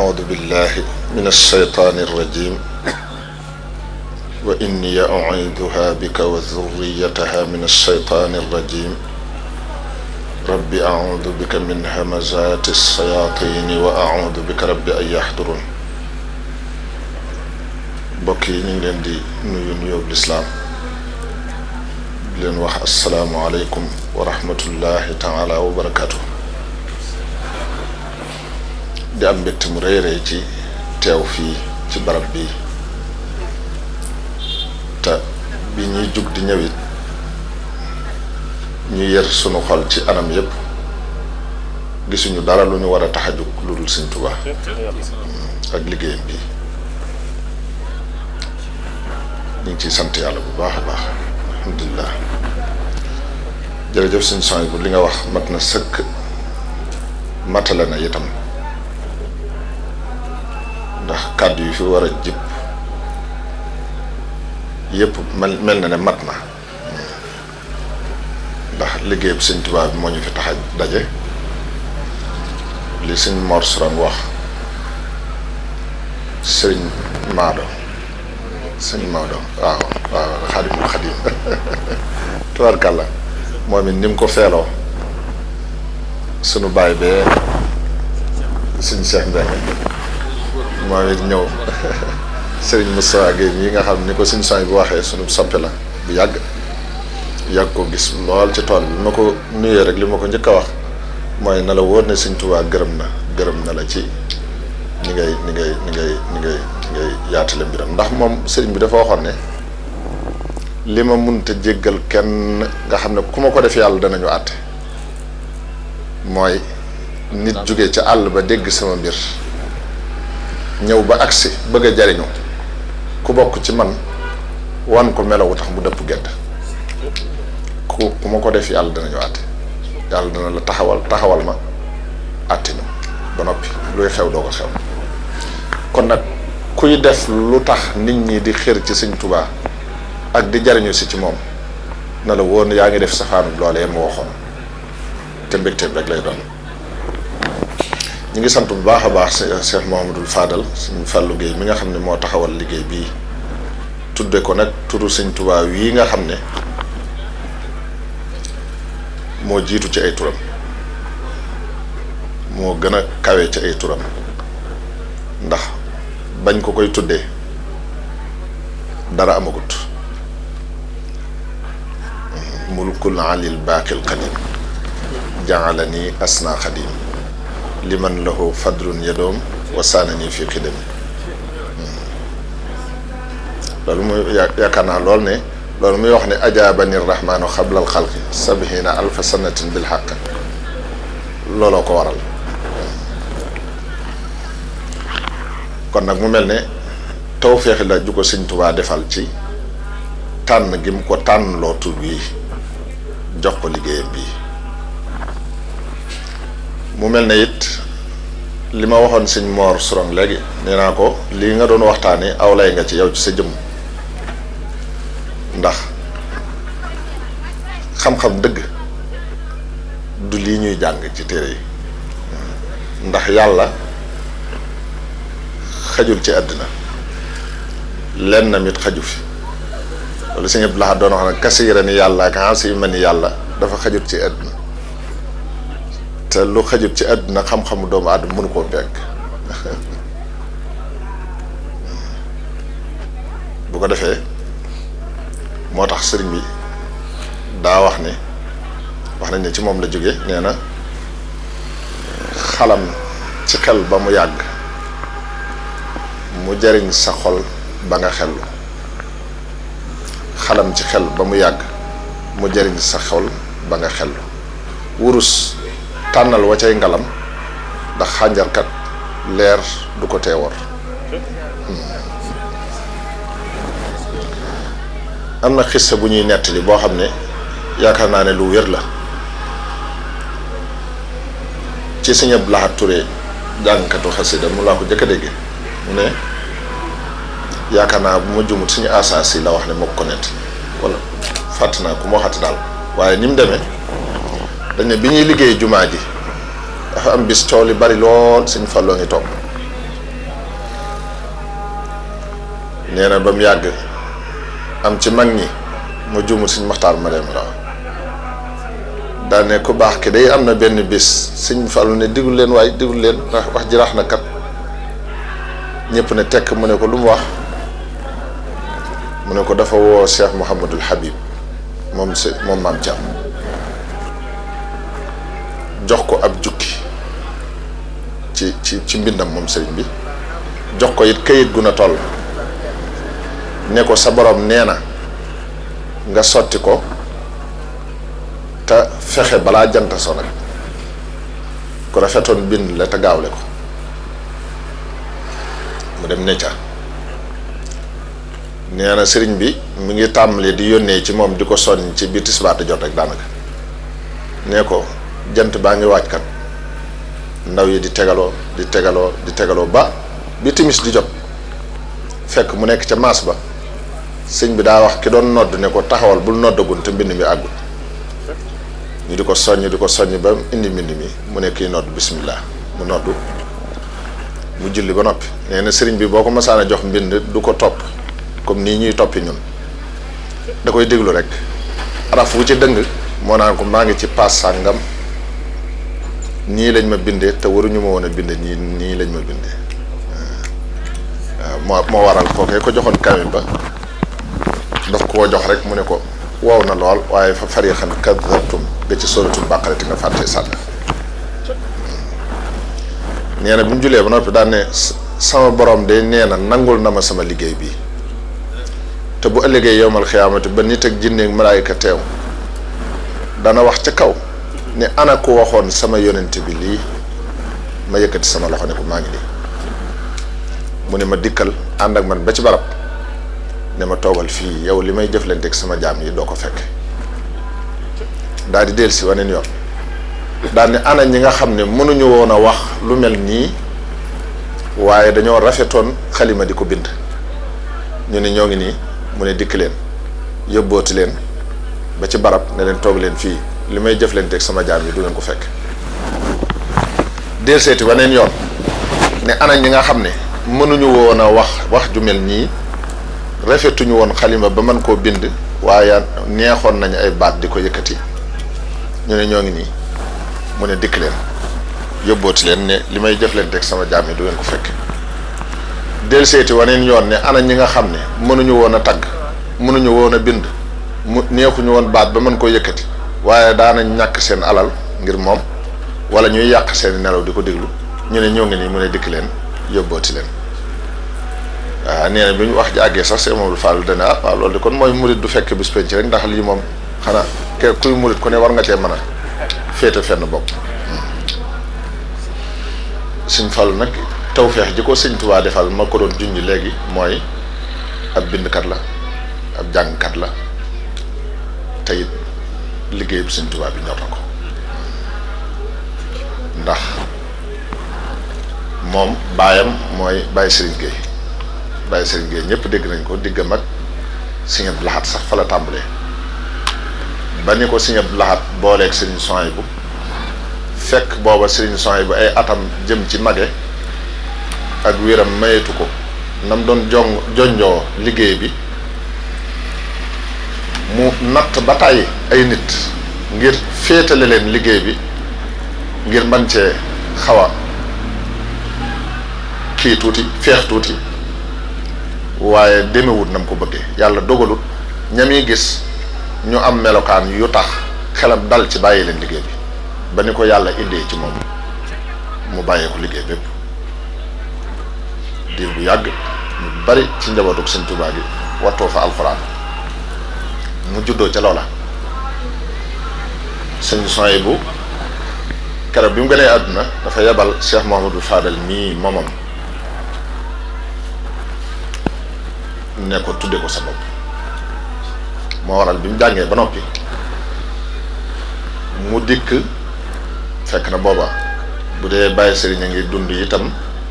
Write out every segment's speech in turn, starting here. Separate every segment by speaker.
Speaker 1: أعوذ بالله من الشيطان الرجيم وإني أعيذها بك وذريتها من الشيطان الرجيم رب أعوذ بك من همزات الشياطين وأعوذ بك رب أن يحضرون mbokk yi ñu ngi leen di nuyu nuyoo lislaam di leen wax assalaamu aleykum wa rahmatullahi taala wa barakaatu di am mbégte mu rëy rëy ci teew fii ci barab bi te bi ñuy jug di ñëwit ñu yër sunu xol ci anam yépp gisuñu dara lu ñu war a tax a jug lu dul Sëñ Tuubaa ak liggéeyam bi ñu ngi ciy sant yàlla bu baax a baax alhamdulilah jërëjëf suñu son bu li nga wax mat na sëkk matale na itam ndax kàddu yi fi war a jib yëpp mel na ne mat na ndax liggéeyub Sëñ Tuubaa bi moo ñu fi tax a daje li Sëñ Mor Sourang wax Sëriñ Maodo waaw xaadimul xadim tubaarkàlla moom it ni mu ko feeloo sunu baay bee suñ Cheikh Mbengue moom it ñëw Serigne Moustapha Guèye yi nga xam ni ko suñ soñ bu waxee sunu soppe la bu yàgg ko gis lool ci tool bi ma ko nuyee rek li ma ko njëkk a wax mooy na la wóor ne Sëñ Tuubaa gërëm na la ci ni ngay yaatale mbiram ndax moom sëriñ bi dafa waxoon ne li ma munta jéggal kenn nga xam ne ku ma ko def yàlla danañu àtte mooy nit jóge ca àll ba dégg sama mbir ñëw ba agsi bëgg a jariñu ku bokk ci man wan ko melawu tax mu dëpp gedd ku ma ko def yàlla danañu àtte yàlla dana la taxawal ma àtte ñu ba noppi luy xew doo ko xew kon nag kuy def lu tax nit ñi di xër ci Sëñ Tuubaa ak di jariñu si ci moom na la woon yaa ngi def safaanu loolee mu waxoon te mbégteem rek lay doon ñu ngi sant bu baax a baax Cheikh Mouhamadul Fadal Sëñ Fallou Guèye mi nga xam ne moo taxawal liggéey bii tudde ko nag turu Sëñ Tuubaa wii nga xam ne moo jiitu ci ay turam moo gën a kawe ci ay turam ndax bañ ko koy tuddee dara amagut mulkul alil baaqil qadim jaalani asna xadim liman lahu fadlun yadoom wasaanani fi xidami loolu muy yaakaar naa lool ne loolu muy wax ne ajaabani rahmaanu xablal xalqi sabhina alfa sanatin bil xaq looloo ko waral kon nag mu mel ne tawféexi la ju ko Sëñ Tuubaa defal ci tànn gi mu ko tànn loo tur bii jox ko liggéeyam bii mu mel ne it li ma waxoon Sëñ Mor Sourang léegi nee naa ko lii nga doon waxtaane aw lay nga ci yow ci sa jëmm ndax xam-xam dëgg du lii ñuy jàng ci téere yi ndax yàlla xajul ci àddina lenn na mit xaju fi wala Sëñ Abdou Lahad doon wax nag kasiira ni yàlla ak ansi ma ni yàlla dafa xajul ci àddina te lu xajul ci àddina xam-xamu doomu aadama mënu koo pegg bu ko defee moo tax sëriñ bi daa wax nañ ne ci moom la jóge nee na xalam ci xel ba mu yàgg mu jariñ sa xol ba nga xellu xalam ci xel ba mu yàgg mu jariñ sa xol ba nga xellu wurus tànnal wa cay ngalam ndax xànjarkat leer du ko teewor am na xissa bu ñuy nettali boo xam ne yaakaar naa ne lu wér la ci Sëñ Abdou Lahad Touré jàngkatu xasida mu laa ko jëkk a dégg mu ne yaakaar naa bu ma jumut suñu asaas yi la wax ne moo ko nett wala fàtt naa ku ma waxati daal waaye ni mu demee dañ ne bi ñuy liggéey jumaa ji dafa am bis coow li bari lool Sëñ Falloo ngi toog nee na ba mu yàgg am ci mag ñi ma juumul Sëñ Maxtaar ma dem la daane ku baax ki day am na benn bis Sëñ Fallu ne digul leen waaye digul leen ndax wax ji rax na kat ñëpp ne tekk mu ne ko lu mu wax mu ne ko dafa woo Cheikh Mouhamadul Habib moom maam Thiam jox ko ab jukki ci mbindam moom sëriñ bi jox ko it këyit gu na toll ne ko sa borom nee na nga sotti ko te fexe balaa jant so nag ku rafetoon bind la te gaawle ko mu dem necca nee na sëriñ bi mu ngi tàmbalee di yónnee ci moom di ko soññ ci biir tisbaar di jot rek daanaka nee ko jant baa ngi waaj kat ndaw yi di tegaloo ba bi timis di jot fekk mu nekk ca maas ba sëñ bi daa wax ki doon nodd ne ko taxawal bul noddagun te mbind mi àggul ñu di ko soññ ba indi mbind mi mu ne kii nodd bismillah mu noddu mu julli ba noppi nee na sëriñ bi boo ko masaan a jox mbind du ko topp comme nii ñuy toppi ñun da koy déglu rek araf wu ci dëng moo naan ko maa ngi ci paas sàngam nii lañ ma bindee te waruñu ma woon a binde nii lañ ma bindee waaw moo waral kookee ko joxoon kamil ba daf koo jox rek mu ne ko wow na lool waaye fa fariqan kadhabtum ga ci suratul baqara ti nga fàtte sànn nee na bi mu julee ba noppi daan ne sama borom de nee na nangul na ma sama liggéey bi te bu ëllëgee yowmal xiyaamati ba nit ak jinne ak malaayika teew dana wax ca kaw ne ana ko waxoon sama yonent bi lii ma yëkkati sama loxo ne ko maa ngi nii mu ne ma dikkal ànd ak man ba ci barab ne ma toogal fii yow li may jëflante ak sama jaam yi doo ko fekk daal di dellusi waneen yoon daal ne ana ñi nga xam ne mënuñu woon a wax lu mel nii waaye dañoo rafetoon xalima di ko bind ñu ne ñoo ngi nii mu ne dikk leen yóbbooti leen ba ci barab ne leen toog leen fii li may jëflante ak sama jaam yi du leen ko fekk delluseeti waneen yoon ne ana ñi nga xam ne mënuñu woon a wax ju mel nii rafetuñu woon xalima ba mën koo bind waaye neexoon nañu ay baat di ko yëkkati ñu ne ñoo ngi nii mu ne dikk leen yóbbooti leen ne li may jëflante ak sama jaam yi du leen ko fekk del seeti waneen yoon ne ana ñi nga xam ne mënuñu woon a tagg mënuñu woon a bind mu neexuñu woon baat ba mën koo yëkkati waaye daanañ ñàkk seen alal ngir moom wala ñuy yàq seen nelaw di ko déglu ñu ne ñoo ngi nii mu ne dikk leen yóbbooti leen waaw nee na bi ñu wax ji àggee sax Sëñ Mamadou Fall dana waaw loolu de kon mooy murit du fekk bis penc rek ndax lii moom xanaa kuy murit ku ne war nga cee mën a féete fenn bopp. Sëñ Fall nag tawfeex ji ko Sëñ Tuubaa defal ma ko doon junj léegi mooy ab bindkat la ab jàngkat la te it liggéeyub Sëñ Tuubaa bi ñor na ko ndax moom baayam mooy Baye Serigne Gueye Baye Serigne Gueye ñëpp dégg nañ ko diggam ak Sëñ Abdou Lahad sax fa la tàmbalee ba ni ko Sëñ Abdou Lahad booleeg Serigne Souhaïbou fekk booba Serigne Souhaïbou ay atam jëm ci mage ak wéram mayetu ko nam doon jonjoo liggéey bi mu natt ba tàyyi ay nit ngir féetale leen liggéey bi ngir mën cee xaw a kii tuuti feex tuuti waaye demewut nam ko bëggee yàlla dogalut ñam yi gis ñu am melokaan yu tax xelam dal ci bàyyi leen liggéey bi ba ni ko yàlla indee ci moom mu bàyyee ko liggéey bépp diir bu yàgg ñu bari ci njabootuk Sëñ Tuubaa gi wattoo fa alxuraan mu juddoo ca loola Sëñ Souhaïbou keroog bi mu gënee àdduna dafa yebal Cheikh Mouhamadou Fadal mii moomam ne ko tudde ko sa bopp moo waral bi mu jàngee ba noppi mu dikk fekk na booba bu dee bàyyi sëriñ a ngi dund itam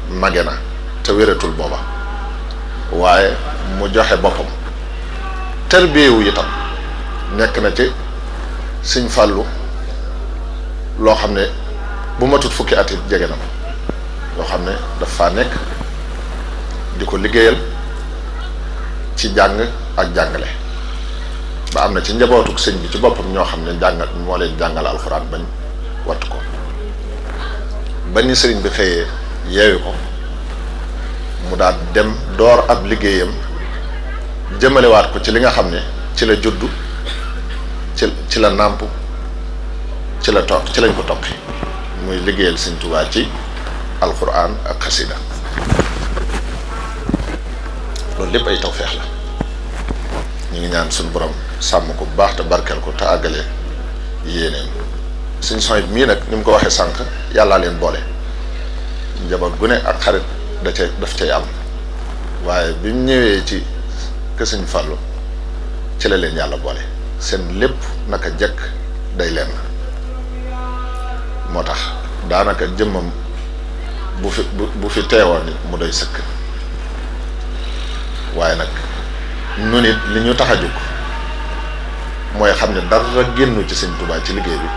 Speaker 1: mage na te wératul booba waaye mu joxe boppam terbiyewu itam nekk na ci Sëñ Fallu loo xam ne bu matut fukki at it jege na ko loo xam ne dafa nekk di ko liggéeyal ci jàng ak jàngale ba am na ci njabootuk sëñ bi ci boppam ñoo xam ne jàngal moo leen jàngal alxuraan bañ wattu ko ba ni sëriñ bi xëyee yeewi ko mu daal dem door ab liggéeyam jëmalewaat ko ci li nga xam ne ci la juddu ci la nàmp ci la toog ci lañ ko toqi muy liggéeyal sëñ Tuubaa ci alxuraan ak xasida loolu lépp ay tawfeex la ñu ngi ñaan suñu borom sàmm ko bu baax te barkeel ko te àggale yéeneen suñ soñ bi mii nag ni mu ko waxee sànq yàllaa leen boole njaboot gu ne ak xarit daf cay am waaye bi mu ñëwee ci kër Sëñ Fallu ci la leen yàlla boole seen lépp naka jekk day leen moo tax daanaka jëmmam bu fi teewoon nit mu doy sëkk waaye nag nu nit li ñu tax a jóg mooy xam ne dara génnu ci Sëñ Tuubaa ci liggéey bi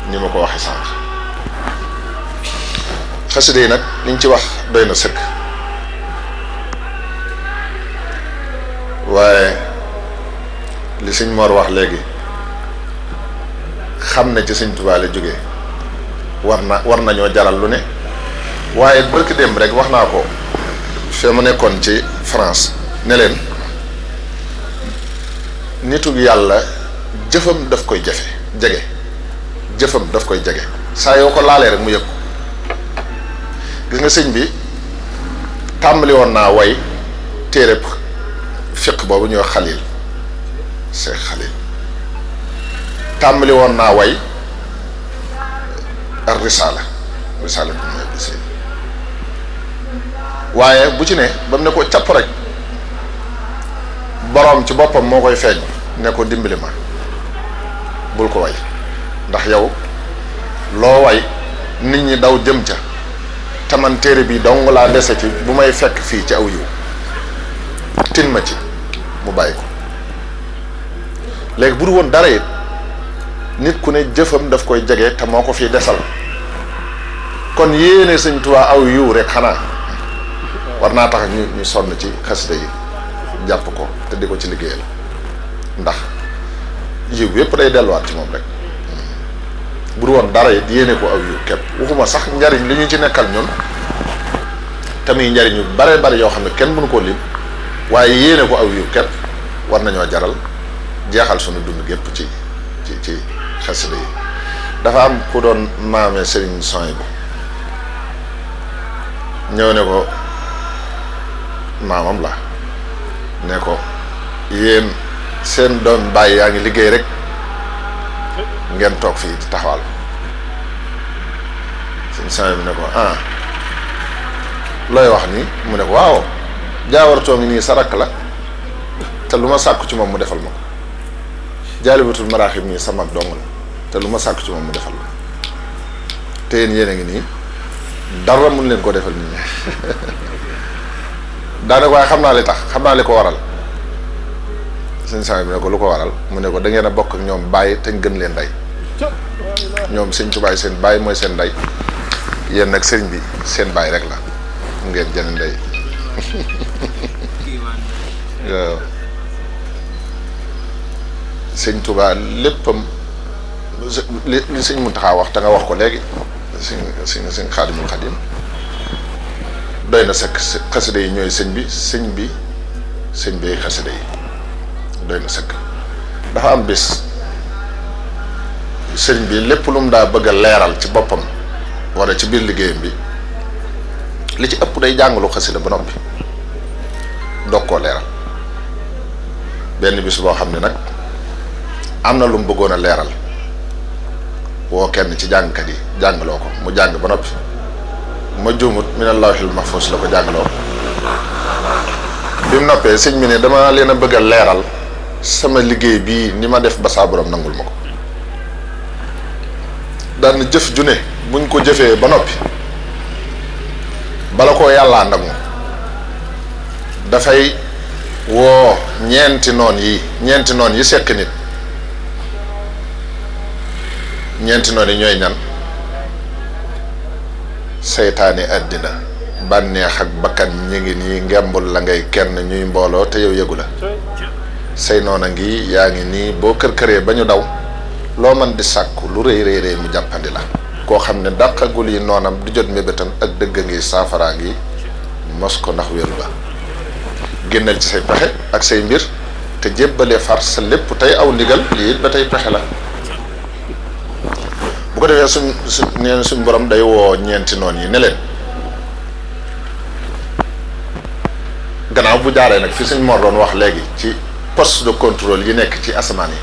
Speaker 1: ni ma ko waxee sànq xasida yi nag liñ ci wax doy na sëkk waaye li Sëñ Mor wax léegi xam ne ci Sëñ Tuubaa la jógee war nañoo jaral lu ne waaye barki démb rek wax naa ko fee ma nekkoon ci France ne leen nitu yàlla jëfam daf koy jege jëfam daf koy jege saa yoo ko laalee rek mu yëg ko gis nga sëñ bi tàmbali woon naa way téereb fiq boobu ñuy wax Xalil Seex Xalil tàmbali woon naa way ar risaala risaala bu mooy bi waaye bu ci ne ba mu ne ko capp rek boroom ci boppam moo koy feeñ ne ko dimbali ma bul ko way ndax yow loo way nit ñi daw jëm ca te man téere bi dong laa dese ci bu may fekk fii ci aw yiw tin ma ci mu bàyyi ko léegi bu du woon dara it nit ku ne jëfam daf koy jege te moo ko fi desal kon yéene Sëñ Tuubaa aw yiw rek xanaa war naa tax ñu sonn ci xasida yi jàpp ko te di ko ci liggéeyal ndax yiw yépp day delluwaat ci moom rek bu du woon dara it yéene ko aw yiw képp waxuma sax njariñ li ñu ci nekkal ñun tamit njariñ yu bare bari yoo xam ne kenn mënu koo lim waaye yéene ko aw yiw képp war nañoo jaral jeexal sunu dund gépp ci xasida yi dafa am ku doon maame Serigne Souhaïbou ñëw ne ko maamam la ne ko yéen seen doom bàyyi yaa ngi liggéey rek ngeen toog fii di taxawal Serigne Souhaïbou ne ko ah looy wax nii mu ne ko waaw jaawartoo ngi nii sa rakk la te lu ma sàkku ci moom mu defal ma ko jaalibatul maraaxib nii sa mag dong la te lu ma sàkku ci moom mu defal ma te yéen a ngi nii dara mun leen ko defal nii daanaka waaye xam naa li tax xam naa li ko waral Sëñ Souhaïbou bi ne ko lu ko waral mu ne ko da ngeen a bokk ak ñoom bàyyi te gën leen ndey ñoom Sëñ Tuubaa seen bàyyi mooy seen ndey yéen nag sëriñ bi seen bàyyi rek la mu ngeen jënd ndey waaw Sëñ Tuubaa léppam li Sëñ Muntaxaa wax te nga wax ko léegi sëñ Xaadimul Xaadim doy na sëkk xasida yi ñooy sëñ bi xasida yi doy na sëkk dafa am bis sëñ bi lépp lu mu daa bëgg a leeral ci boppam wala ci biir liggéeyam bi li ci ëpp day jàngalu xasida ba noppi doog koo leeral benn bis boo xam ne nag am na lu mu bëggoon a leeral woo kenn ci jàngkat yi jàngaloo ko mu jàng ba noppi ma juumut minal lawhil mahfuus la ko jàngaloo bi mu noppee sëñ bi ne dama leen a bëgg a leeral sama liggéey bii ni ma def ba saa borom nangul ma ko daan jëf ju ne buñ ko jëfee ba noppi bala koo yàllaa nangu dafay woo ñeenti noon yi sekk nit ñeenti noon yi ñooy ñan seytaane àddina bànneex ak bakkan ñi ngi nii ngembul la ngay kenn ñuy mbooloo te yow yëgu la say noona ngi yaa ngi nii boo kër-këree ba ñu daw loo man di sàkku lu rëy rëy rëy mu jàppandi la koo xam ne dàqagul yi noonam di jot mébétam ak dëgg ngi saafaraa ngi mos ko ndax wéru ba génnal ci say pexe ak say mbir te jébbalee far sa lépp tey aw ndigal lii it ba tey pexe la bu ko defee nee na suñ borom day woo ñeenti noon yi ne leen gannaaw bu jaaree nag fi suñ Mor doon wax léegi ci poste de contrôle yi nekk ci asamaan yi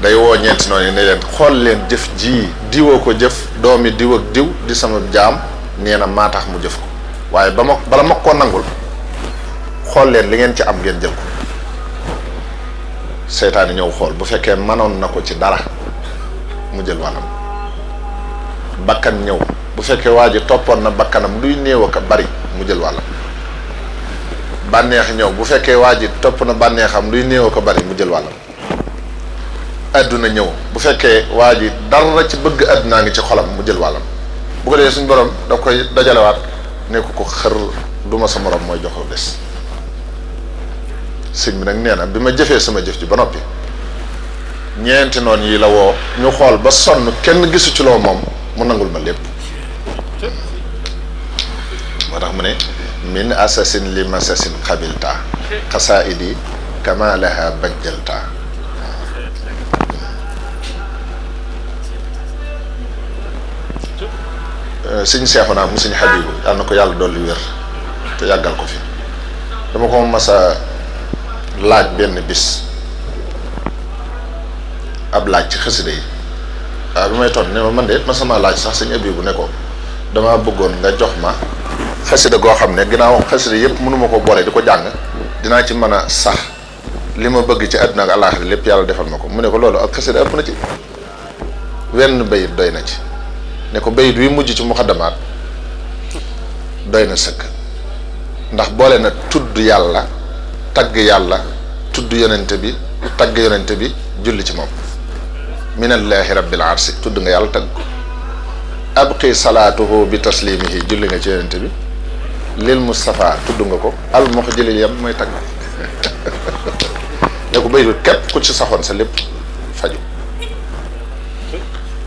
Speaker 1: day woo ñeenti noonu yi ne leen xool leen jëf ji diwoo ko jëf doomi diw ak diw di sama jaam nee na maa tax mu jëf ko waaye bala ma koo nangul xool leen li ngeen ci am ngeen jël ko seytaane ñëw xool bu fekkee mënoon na ko ci dara mu jël wàllam bakkan ñëw bu fekkee waa ji toppoon na bakkanam luy néew ak bari mu jël wàllam bànneex ñëw bu fekkee waa ji topp na bànneexam luy néew ko bari mu jël wàllam adduna ñëw bu fekkee waa ji dara ci bëgg addunaa ngi ci xolam mu jël wàllam bu ko defee suñ borom daf koy dajalewaat ne ko xër duma sa morom mooy joxo des sëñ bi nag nee na bi ma jëfee sama jëf ji ba noppi ñeenti noon yi la woo ñu xool ba sonn kenn gisu ci loo moom mu nangul ma lépp moo tax mu ne min asasin li masasin xabilta xasaidi kama laha bajjalta sëñ seexu naa mu sëñ Habibu yàlla na ko yàlla dolli wér te yàggal ko fi dama ko masa laaj benn bis ab laaj ci xasida yi waaw bi may ton ne ma man de ma sama laaj sax sëñ Habibu ne ko dama bëggoon nga jox ma xasida goo xam ne ginnaaw xasida yëpp mënuma ko boole di ko jàng dinaa ci mën a sax li ma bëgg ci àdduna ak àllaaxira lépp yàlla defal ma ko mu ne ko loolu ak xasida ëpp na ci wenn bayit doy na ci ne ko bayit wi mujj ci muxaddamaat doy na sëkk ndax boole na tudd yàlla tagg yàlla tudd yonente bi tagg yonente bi julli ci moom minallaahi rabbil arsi tudd nga yàlla tagg ko abqi salaatuhu bi taslimihi julli nga ci yonente bi lil Mustafa tudd nga ko al muxjilil yam mooy tagg ne ko bayit képp ku ci saxoon sa lépp faju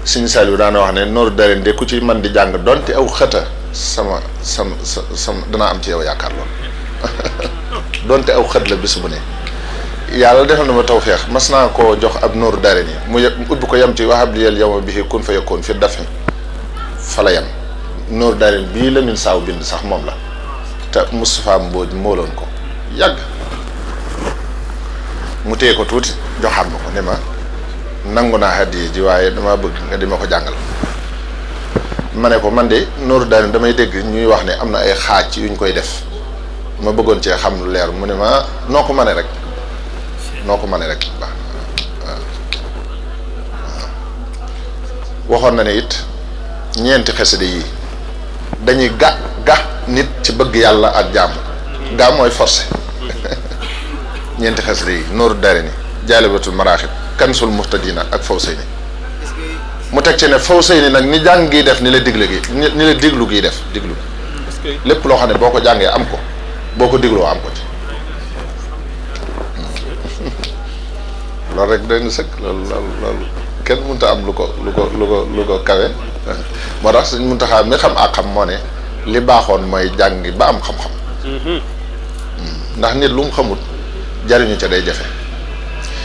Speaker 1: Sëñ Saliou daana wax ne nooru dareen de ku ci man di jàng donte aw xëta sama danaa am ci yow yaakaar lool donte aw xët la bis bu ne yàlla defal na ma tawfeex mas naa koo jox ab nooru dareen yi mu ubbi ko yem ci waxab li yel yawma bihi kun fa yakun fi dafi fa la yem nooru dareen bii la min saaw bind sax moom la te Moustapha Mbodj mooloon ko yàgg mu téye ko tuuti joxaat ma ko ne ma nangu naa hadiya ji waaye dama bëgg nga di ma ko jàngal ma ne ko man de nooru daani damay dégg ñuy wax ne am na ay xaaj yuñ koy def ma bëggoon cee xam lu leer mu ne ma noo ko mane rek baax waxoon na ne it ñeenti xasida yi dañuy ga nit ci bëgg yàlla ak jaamu gaa mooy forcé ñeenti xasida yi nooru daani jaalibatul maraaxib kansul muhtadina ak Fawsayni mu teg ci ne Fawsayni nag ni jàng gi def ni la digle gi ni la diglu gi def diglu lépp loo xam ne boo ko jàngee am ko boo ko digloo am ko ci loolu rek doy na sëkk loolu kenn mënta am lu ko kawe moo tax suñ Muntaxa mi xam ak xam moo ne li baaxoon mooy jàngi ba am xam-xam ndax nit lu mu xamut jariñu ca day jafe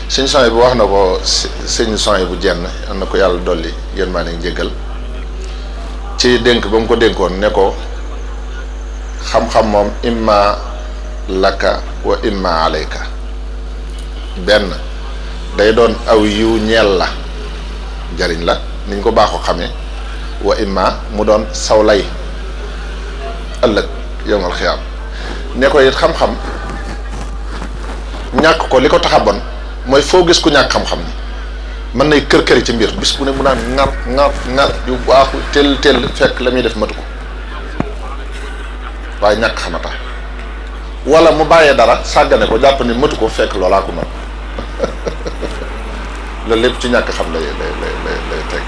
Speaker 1: sëñ Soy bu wax na ko sëñ Soy bu jenn am na ko yàlla dolli yéen maa ne jéggal ci dénk ba mu ko dénkoon ne ko xam-xam moom imma laka wa imma alayka benn day doon aw yiw ñeel la jariñ la niñ ko baaxoo xamee wa imma mu doon saw lay ëllëg yowmal xiyaam ne ko it xam-xam ñàkk ko li ko tax a bon mooy foo gis ku ñàkk xam-xam ni mën nay kër-këri ci mbir bis bu ne mu naan ŋar yu baaxu teel fekk la muy def matu ko waaye ñàkk xamata wala mu bàyyee dara sàggane ko jàpp ni matu ko fekk loolaa ko man loolu lépp ci ñàkk xam lay tekk